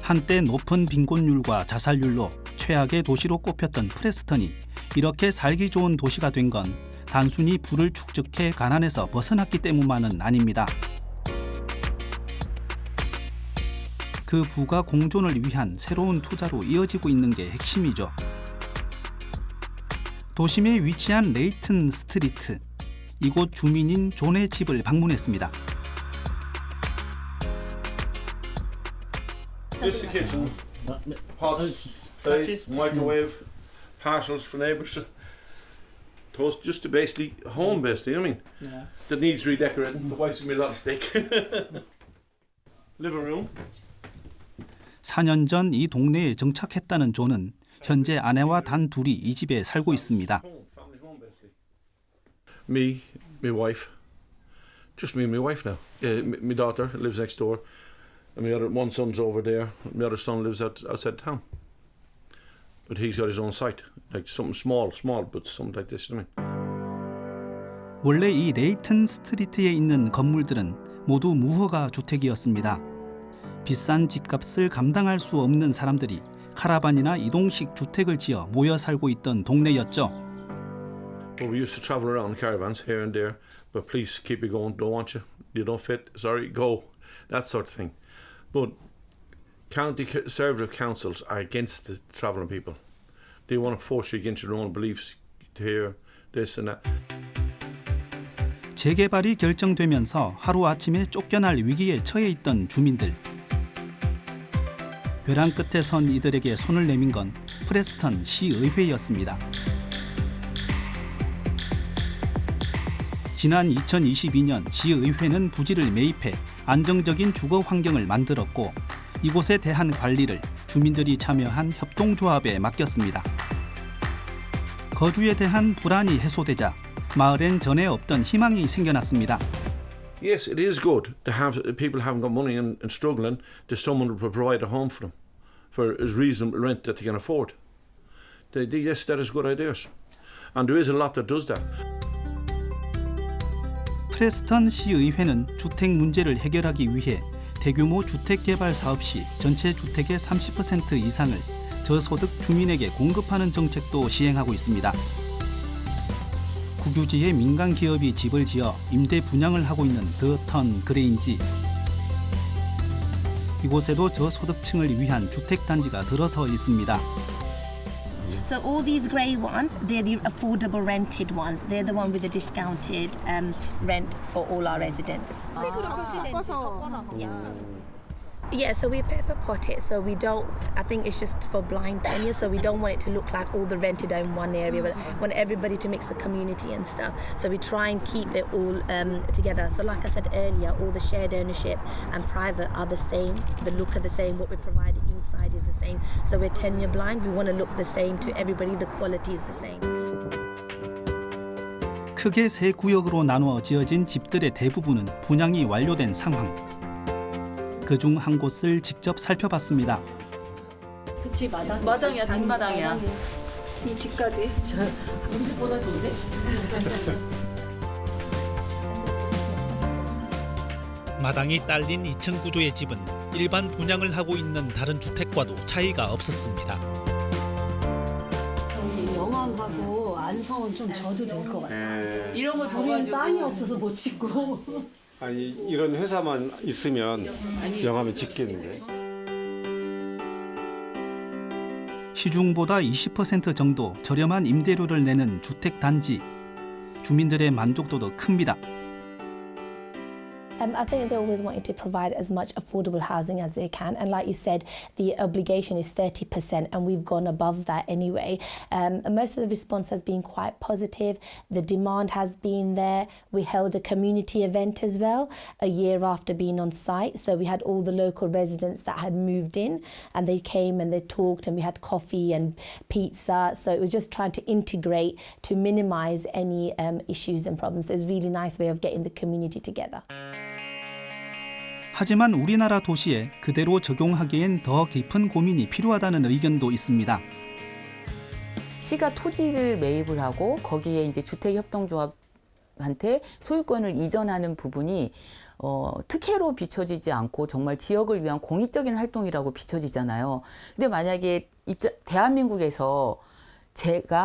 한때 높은 빈곤율과 자살률로 최악의 도시로 꼽혔던 프레스턴이 이렇게 살기 좋은 도시가 된 건 단순히 부를 축적해 가난에서 벗어났기 때문만은 아닙니다. 그 부가 공존을 위한 새로운 투자로 이어지고 있는 게 핵심이죠. 도심에 위치한 레이튼 스트리트. 이곳 주민인 존의 집을 방문했습니다. Just the kitchen, pots, plates, microwave, parcels for neighbours. Toast, just basically home, basically. I mean, that needs redecorating. The wife's giving me a lot of steak. Living room. 4년 전 이 동네에 정착했다는 존은 현재 아내와 단 둘이 이 집에 살고 있습니다. Family home, basically. Me, my wife, just me and my wife now. My daughter lives next door, and my other one son's over there. My other son lives outside town, but he's got his own site, like something small, but something like this. You know what I mean? 원래 이 레이튼 스트리트에 있는 건물들은 모두 무허가 주택이었습니다. 비싼 집값을 감당할 수 없는 사람들이 카라반이나 이동식 주택을 지어 모여 살고 있던 동네였죠. Well, we used to travel around caravans here and there, but please keep it going. Don't want you. You don't fit. Sorry, go. That sort of thing. But county conservative councils are against the travelling people. They want to force you against your own beliefs to hear this and that. 재개발이 결정되면서 하루아침에 쫓겨날 위기에 처해 있던 주민들. 벼랑 끝에 선 이들에게 손을 내민 건 프레스턴 시의회였습니다. 지난 2022년 시의회는 부지를 매입해 안정적인 주거 환경을 만들었고 이곳에 대한 관리를 주민들이 참여한 협동조합에 맡겼습니다. 거주에 대한 불안이 해소되자 마을엔 전에 없던 희망이 생겨났습니다. Yes, it is good to have people haven't got money and struggling. There's someone to provide a home for them for as reasonable rent that they can afford. Yes, that is good ideas, and there is a lot that does that. 프레스턴 시의회는 주택 문제를 해결하기 위해 대규모 주택 개발 사업 시 전체 주택의 30% 이상을 저소득 주민에게 공급하는 정책도 시행하고 있습니다. 국유지에 민간 기업이 집을 지어 임대 분양을 하고 있는 더 턴 그레인지. 이곳에도 저소득층을 위한 주택 단지가 들어서 있습니다. So all these grey ones, they're the affordable rented ones. They're the one with the discounted rent for all our residents. Yeah, so we paper pot it, so we don't, I think it's just for blind tenure, so we don't want it to look like all the rented in one area, but want everybody to mix the community and stuff. So we try and keep it all together. So like I said earlier, all the shared ownership and private are the same, the look are the same, what we provide inside is the same. So we're tenure blind, we want to look the same to everybody, the quality is the same. 크게 세 구역으로 나누어 지어진 집들의 대부분은 분양이 완료된 상황. 그중 한 곳을 직접 살펴봤습니다. 그치 마당이야 뒷마당이야. 이 뒤까지. 우리 집보다 좋은데? 마당이 딸린 2층 구조의 집은 일반 분양을 하고 있는 다른 주택과도 차이가 없었습니다. 영암하고 안성은 좀 져도 될 것 같아요. 이런 거 우리는 져가지고 땅이 없어서 못 짓고. 아니 이런 회사만 있으면 영암에 짓겠는데. 시중보다 20% 정도 저렴한 임대료를 내는 주택 단지. 주민들의 만족도도 큽니다. I think they always wanted to provide as much affordable housing as they can. And like you said, the obligation is 30% and we've gone above that anyway. Most of the response has been quite positive. The demand has been there. We held a community event as well a year after being on site. So we had all the local residents that had moved in and they came and they talked and we had coffee and pizza. So it was just trying to integrate to minimize any issues and problems. So it's a really nice way of getting the community together. 하지만 우리나라 도시에 그대로 적용하기엔 더 깊은 고민이 필요하다는 의견도 있습니다. 시가 토지를 매입을 하고 거기에 이제 주택협동조합한테 소유권을 이전하는 부분이 특혜로 비춰지지 않고 정말 지역을 위한 공익적인 활동이라고 비춰지잖아요. 근데 만약에 대한민국에서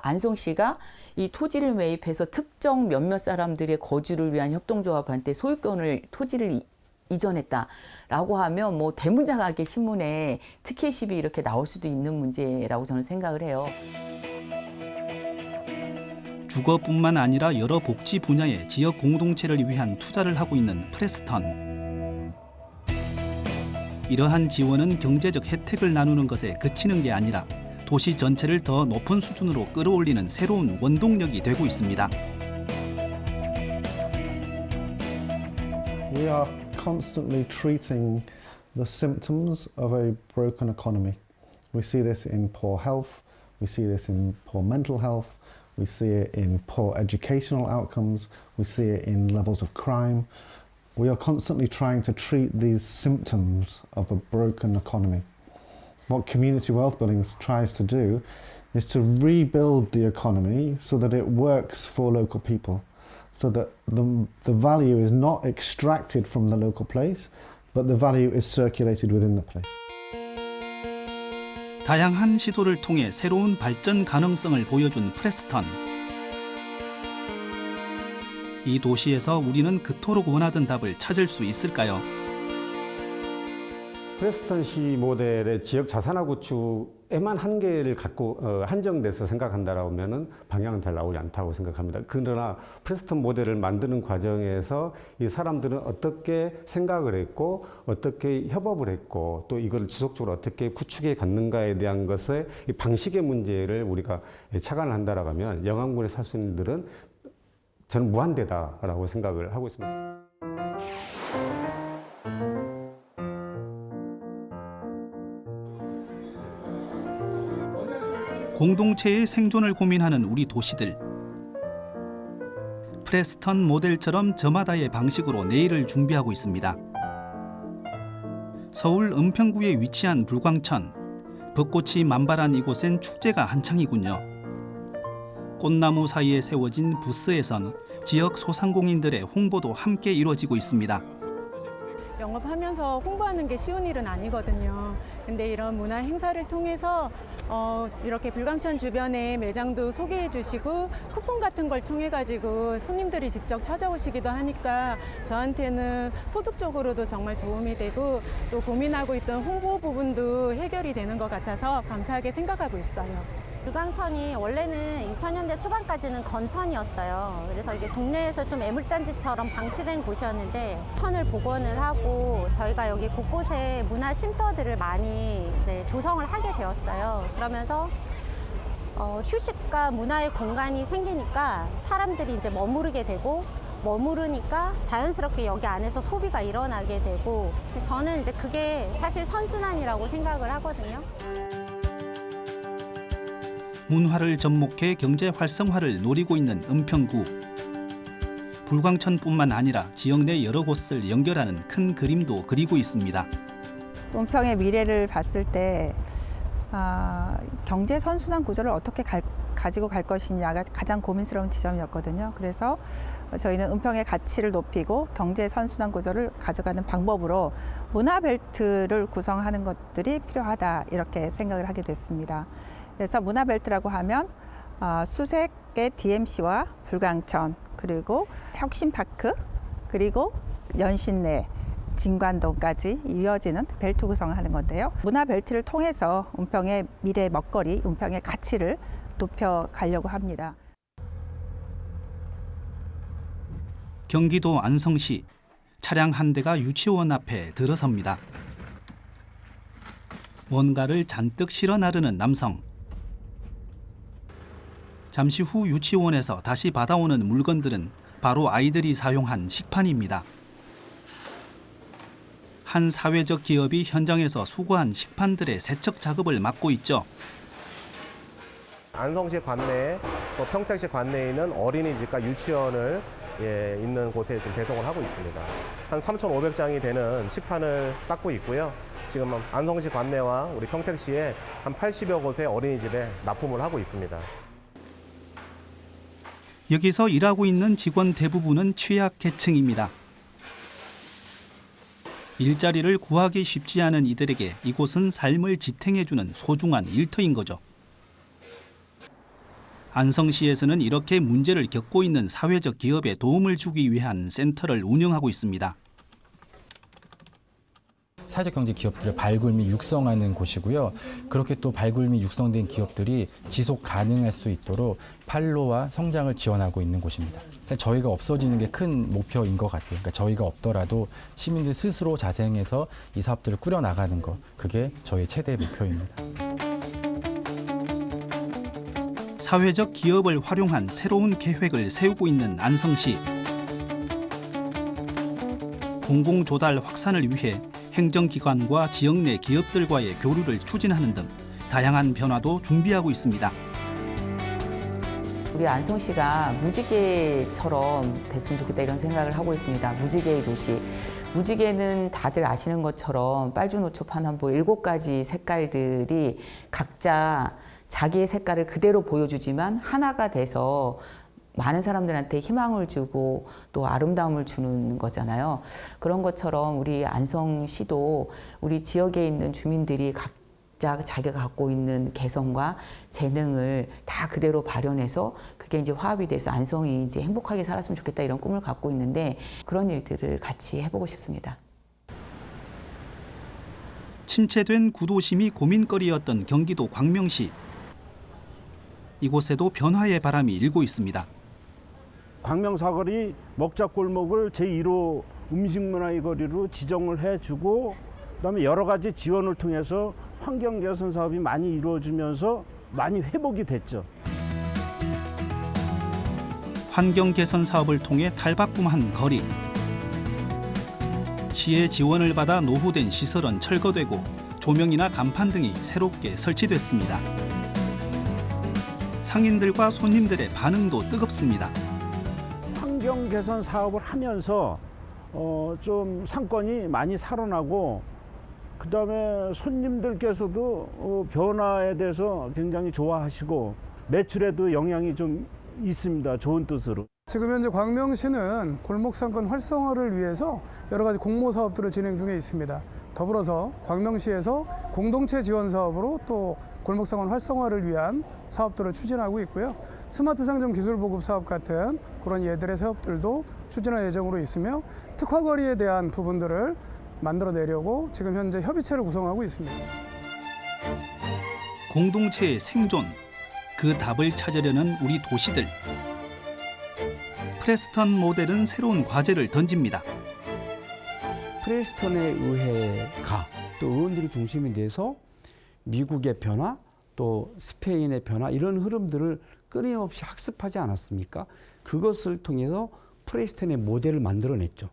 안성시가 이 토지를 매입해서 특정 몇몇 사람들의 거주를 위한 협동조합한테 소유권을 토지를 이전했다라고 하면 뭐 대문짝하게 신문에 특혜 시비 이렇게 나올 수도 있는 문제라고 저는 생각을 해요. 주거뿐만 아니라 여러 복지 분야의 지역 공동체를 위한 투자를 하고 있는 프레스턴. 이러한 지원은 경제적 혜택을 나누는 것에 그치는 게 아니라 도시 전체를 더 높은 수준으로 끌어올리는 새로운 원동력이 되고 있습니다. We are constantly treating the symptoms of a broken economy. We see this in poor health, we see this in poor mental health, we see it in poor educational outcomes, we see it in levels of crime. We are constantly trying to treat these symptoms of a broken economy. What community wealth building tries to do is to rebuild the economy so that it works for local people, so that the value is not extracted from the local place, but the value is circulated within the place. 다양한 시도를 통해 새로운 발전 가능성을 보여준 프레스턴. 이 도시에서 우리는 그토록 원하던 답을 찾을 수 있을까요? 프레스턴시 모델의 지역 자산화 구축에만 한계를 갖고 한정돼서 생각한다라면은 방향은 잘 나오지 않다고 생각합니다. 그러나 프레스턴 모델을 만드는 과정에서 이 사람들은 어떻게 생각을 했고 어떻게 협업을 했고 또 이걸 지속적으로 어떻게 구축해 갔는가에 대한 것의 이 방식의 문제를 우리가 착안을 한다라고 하면 영암군에 살 수 있는 분들은 저는 무한대다라고 생각을 하고 있습니다. 공동체의 생존을 고민하는 우리 도시들. 프레스턴 모델처럼 저마다의 방식으로 내일을 준비하고 있습니다. 서울 은평구에 위치한 불광천. 벚꽃이 만발한 이곳엔 축제가 한창이군요. 꽃나무 사이에 세워진 부스에선 지역 소상공인들의 홍보도 함께 이루어지고 있습니다. 영업하면서 홍보하는 게 쉬운 일은 아니거든요. 근데 이런 문화 행사를 통해서 이렇게 불광천 주변에 매장도 소개해 주시고 쿠폰 같은 걸 통해 가지고 손님들이 직접 찾아오시기도 하니까 저한테는 소득적으로도 정말 도움이 되고 또 고민하고 있던 홍보 부분도 해결이 되는 것 같아서 감사하게 생각하고 있어요. 불광천이 원래는 2000년대 초반까지는 건천이었어요. 그래서 이게 동네에서 좀 애물단지처럼 방치된 곳이었는데 천을 복원을 하고 저희가 여기 곳곳에 문화 쉼터들을 많이 이제 조성을 하게 되었어요. 그러면서 휴식과 문화의 공간이 생기니까 사람들이 이제 머무르게 되고 머무르니까 자연스럽게 여기 안에서 소비가 일어나게 되고 저는 이제 그게 사실 선순환이라고 생각을 하거든요. 문화를 접목해 경제 활성화를 노리고 있는 은평구. 불광천뿐만 아니라 지역 내 여러 곳을 연결하는 큰 그림도 그리고 있습니다. 은평의 미래를 봤을 때 경제 선순환 구조를 어떻게 가지고 갈 것이냐가 가장 고민스러운 지점이었거든요. 그래서 저희는 은평의 가치를 높이고 경제 선순환 구조를 가져가는 방법으로 문화벨트를 구성하는 것들이 필요하다 이렇게 생각을 하게 됐습니다. 그래서 문화벨트라고 하면 수색의 DMC와 불광천 그리고 혁신파크 그리고 연신내 진관동까지 이어지는 벨트 구성을 하는 건데요. 문화벨트를 통해서 은평의 미래 먹거리, 은평의 가치를 높여가려고 합니다. 경기도 안성시 차량 한 대가 유치원 앞에 들어섭니다. 뭔가를 잔뜩 실어 나르는 남성. 잠시 후 유치원에서 다시 받아오는 물건들은 바로 아이들이 사용한 식판입니다. 한 사회적 기업이 현장에서 수거한 식판들의 세척 작업을 맡고 있죠. 안성시 관내에 또 평택시 관내에 있는 어린이집과 유치원을 있는 곳에 지금 배송을 하고 있습니다. 한 3,500장이 되는 식판을 닦고 있고요. 지금 안성시 관내와 우리 평택시에 한 80여 곳의 어린이집에 납품을 하고 있습니다. 여기서 일하고 있는 직원 대부분은 취약계층입니다. 일자리를 구하기 쉽지 않은 이들에게 이곳은 삶을 지탱해주는 소중한 일터인 거죠. 안성시에서는 이렇게 문제를 겪고 있는 사회적 기업에 도움을 주기 위한 센터를 운영하고 있습니다. 사회적 경제 기업들을 발굴 및 육성하는 곳이고요. 그렇게 또 발굴 및 육성된 기업들이 지속 가능할 수 있도록 판로와 성장을 지원하고 있는 곳입니다. 사실 저희가 없어지는 게 큰 목표인 것 같아요. 그러니까 저희가 없더라도 시민들 스스로 자생해서 이 사업들을 꾸려나가는 것, 그게 저희 최대 목표입니다. 사회적 기업을 활용한 새로운 계획을 세우고 있는 안성시. 공공조달 확산을 위해 행정기관과 지역 내 기업들과의 교류를 추진하는 등 다양한 변화도 준비하고 있습니다. 우리 안성시가 무지개처럼 됐으면 좋겠다 이런 생각을 하고 있습니다. 무지개의 도시. 무지개는 다들 아시는 것처럼 빨주노초 파남보 7가지 색깔들이 각자 자기의 색깔을 그대로 보여주지만 하나가 돼서 많은 사람들한테 희망을 주고 또 아름다움을 주는 거잖아요. 그런 것처럼 우리 안성시도 우리 지역에 있는 주민들이 각자 자기가 갖고 있는 개성과 재능을 다 그대로 발현해서 그게 이제 화합이 돼서 안성이 이제 행복하게 살았으면 좋겠다 이런 꿈을 갖고 있는데 그런 일들을 같이 해보고 싶습니다. 침체된 구도심이 고민거리였던 경기도 광명시. 이곳에도 변화의 바람이 일고 있습니다. 광명사거리 먹자골목을 제1호 음식문화의 거리로 지정을 해주고 그다음에 여러 가지 지원을 통해서 환경 개선 사업이 많이 이루어지면서 많이 회복이 됐죠. 환경 개선 사업을 통해 탈바꿈한 거리. 시의 지원을 받아 노후된 시설은 철거되고 조명이나 간판 등이 새롭게 설치됐습니다. 상인들과 손님들의 반응도 뜨겁습니다. 환경 개선 사업을 하면서 좀 상권이 많이 살아나고 그다음에 손님들께서도 변화에 대해서 굉장히 좋아하시고 매출에도 영향이 좀 있습니다. 좋은 뜻으로. 지금 현재 광명시는 골목상권 활성화를 위해서 여러 가지 공모 사업들을 진행 중에 있습니다. 더불어서 광명시에서 공동체 지원 사업으로 또 골목상권 활성화를 위한 사업들을 추진하고 있고요. 스마트 상점 기술 보급 사업 같은 그런 예들의 사업들도 추진할 예정으로 있으며 특화거리에 대한 부분들을 만들어내려고 지금 현재 협의체를 구성하고 있습니다. 공동체의 생존, 그 답을 찾으려는 우리 도시들. 프레스턴 모델은 새로운 과제를 던집니다. 프레스턴의 의회가 또 의원들이 중심이 돼서 미국의 변화, 또 스페인의 변화 이런 흐름들을 끊임없이 학습하지 않았습니까? 그것을 통해서 프레스턴의 모델을 만들어냈죠.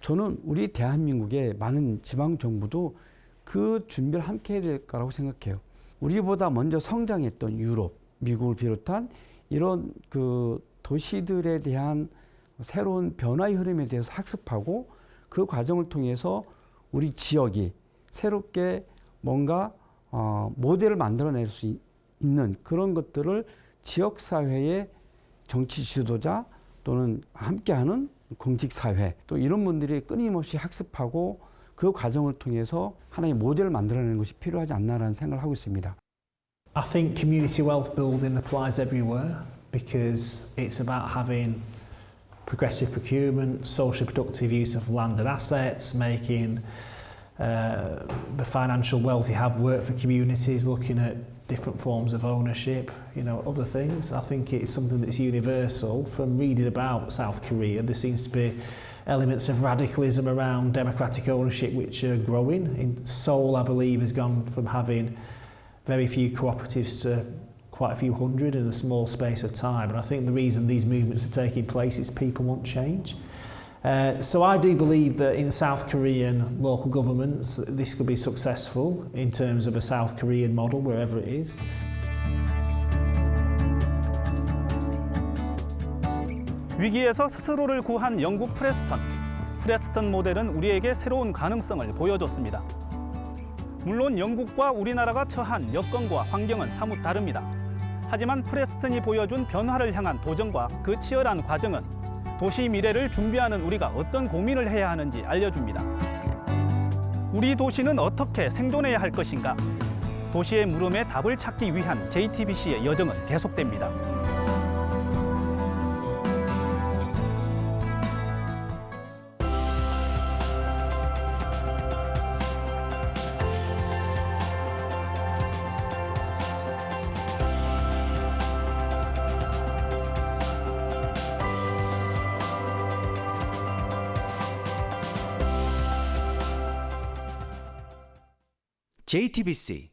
저는 우리 대한민국의 많은 지방정부도 그 준비를 함께 해야 될 거라고 생각해요. 우리보다 먼저 성장했던 유럽, 미국을 비롯한 이런 그 도시들에 대한 새로운 변화의 흐름에 대해서 학습하고 그 과정을 통해서 우리 지역이 새롭게 뭔가 모델을 만들어낼 수 있는 그런 것들을 지역사회의 정치 지도자 또는 함께하는 공직사회 또 이런 분들이 끊임없이 학습하고 그 과정을 통해서 하나의 모델을 만들어내는 것이 필요하지 않나라는 생각을 하고 있습니다. I think community wealth building applies everywhere because it's about having progressive procurement, socially productive use of land and assets, making the financial wealth you have work for communities, looking at different forms of ownership, other things. I think it's something that's universal. From reading about South Korea, there seems to be elements of radicalism around democratic ownership which are growing. In Seoul, I believe, has gone from having very few cooperatives to quite a few hundred in a small space of time. And I think the reason these movements are taking place is people want change. So I do believe that in South Korean local governments, this could be successful in terms of a South Korean model, wherever it is. 위기에서 스스로를 구한 영국 프레스턴. 프레스턴 모델은 우리에게 새로운 가능성을 보여줬습니다. 물론 영국과 우리나라가 처한 여건과 환경은 사뭇 다릅니다. 하지만 프레스턴이 보여준 변화를 향한 도전과 그 치열한 과정은 도시 미래를 준비하는 우리가 어떤 고민을 해야 하는지 알려줍니다. 우리 도시는 어떻게 생존해야 할 것인가? 도시의 물음에 답을 찾기 위한 JTBC의 여정은 계속됩니다. JTBC